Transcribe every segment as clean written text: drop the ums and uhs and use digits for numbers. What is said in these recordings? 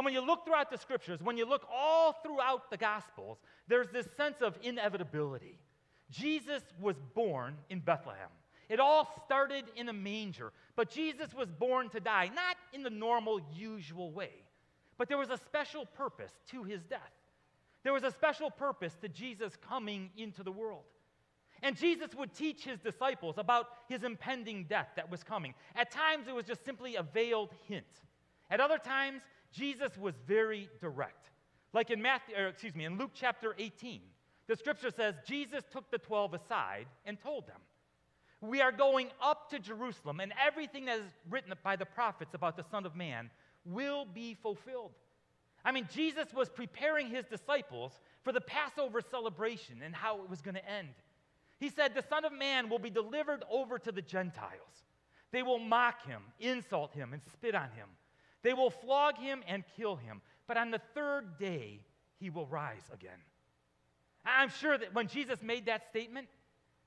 And when you look throughout the scriptures, when you look all throughout the Gospels, there's this sense of inevitability. Jesus was born in Bethlehem. It all started in a manger, but Jesus was born to die, not in the normal, usual way, but there was a special purpose to his death. There was a special purpose to Jesus coming into the world. And Jesus would teach his disciples about his impending death that was coming. At times, it was just simply a veiled hint. At other times, Jesus was very direct. Like in Luke chapter 18, the scripture says, Jesus took the 12 aside and told them, we are going up to Jerusalem, and everything that is written by the prophets about the Son of Man will be fulfilled. I mean, Jesus was preparing his disciples for the Passover celebration and how it was going to end. He said, the Son of Man will be delivered over to the Gentiles. They will mock him, insult him, and spit on him. They will flog him and kill him. But on the third day, he will rise again. I'm sure that when Jesus made that statement,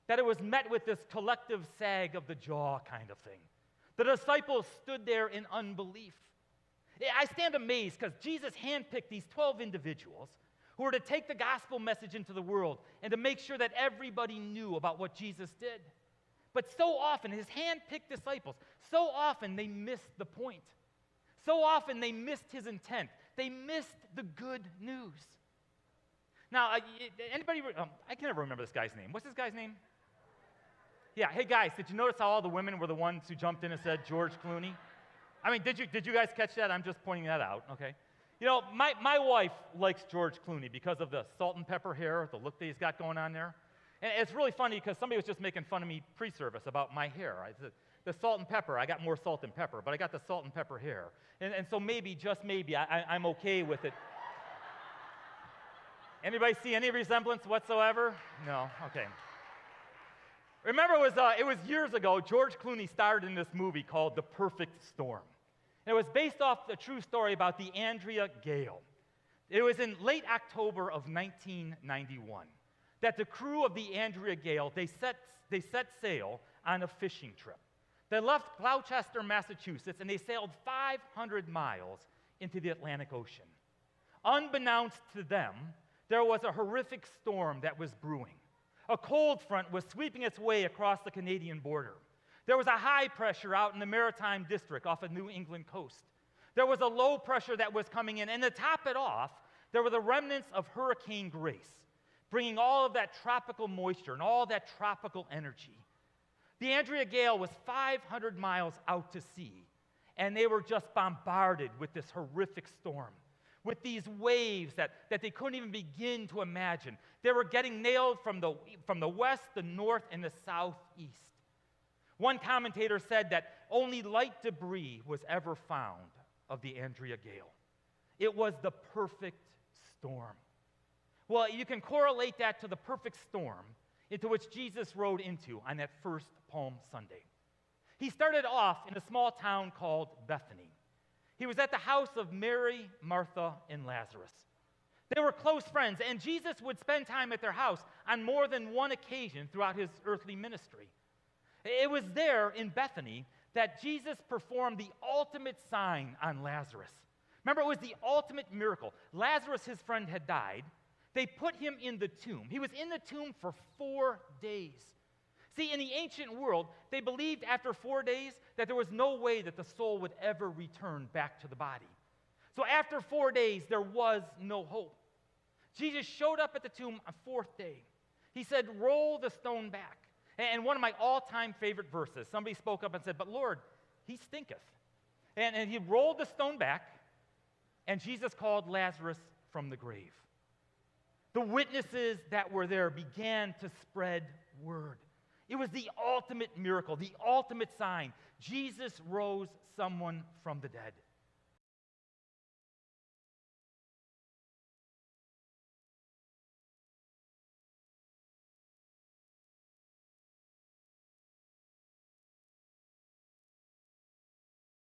that it was met with this collective sag of the jaw kind of thing. The disciples stood there in unbelief. I stand amazed because Jesus handpicked these 12 individuals who were to take the gospel message into the world and to make sure that everybody knew about what Jesus did. But so often, his hand-picked disciples, so often they missed the point. So often they missed his intent. They missed the good news. Now, anybody, I can never remember this guy's name. What's this guy's name? Yeah, hey guys, did you notice how all the women were the ones who jumped in and said George Clooney? I mean, did you guys catch that? I'm just pointing that out, okay? You know, my wife likes George Clooney because of the salt and pepper hair, the look that he's got going on there. And it's really funny because somebody was just making fun of me pre-service about my hair. The salt and pepper, I got more salt and pepper, but I got the salt and pepper hair. And so maybe, just maybe, I'm okay with it. Anybody see any resemblance whatsoever? No? Okay. Remember, it was years ago, George Clooney starred in this movie called The Perfect Storm. And it was based off the true story about the Andrea Gale. It was in late October of 1991 that the crew of the Andrea Gale, they set sail on a fishing trip. They left Gloucester, Massachusetts, and they sailed 500 miles into the Atlantic Ocean. Unbeknownst to them, there was a horrific storm that was brewing. A cold front was sweeping its way across the Canadian border. There was a high pressure out in the Maritime District off the New England coast. There was a low pressure that was coming in, and to top it off, there were the remnants of Hurricane Grace, bringing all of that tropical moisture and all that tropical energy. The Andrea Gale was 500 miles out to sea, and they were just bombarded with this horrific storm, with these waves that they couldn't even begin to imagine. They were getting nailed from the west, the north, and the southeast. One commentator said that only light debris was ever found of the Andrea Gale. It was the perfect storm. Well, you can correlate that to the perfect storm into which Jesus rode into on that first Palm Sunday. He started off in a small town called Bethany. He was at the house of Mary, Martha, and Lazarus. They were close friends, and Jesus would spend time at their house on more than one occasion throughout his earthly ministry. It was there in Bethany that Jesus performed the ultimate sign on Lazarus. Remember, it was the ultimate miracle. Lazarus, his friend, had died. They put him in the tomb. He was in the tomb for 4 days. See, in the ancient world, they believed after 4 days that there was no way that the soul would ever return back to the body. So after 4 days, there was no hope. Jesus showed up at the tomb on 4th day. He said, roll the stone back. And one of my all-time favorite verses, somebody spoke up and said, but Lord, he stinketh. And he rolled the stone back, and Jesus called Lazarus from the grave. The witnesses that were there began to spread word. It was the ultimate miracle, the ultimate sign. Jesus rose someone from the dead.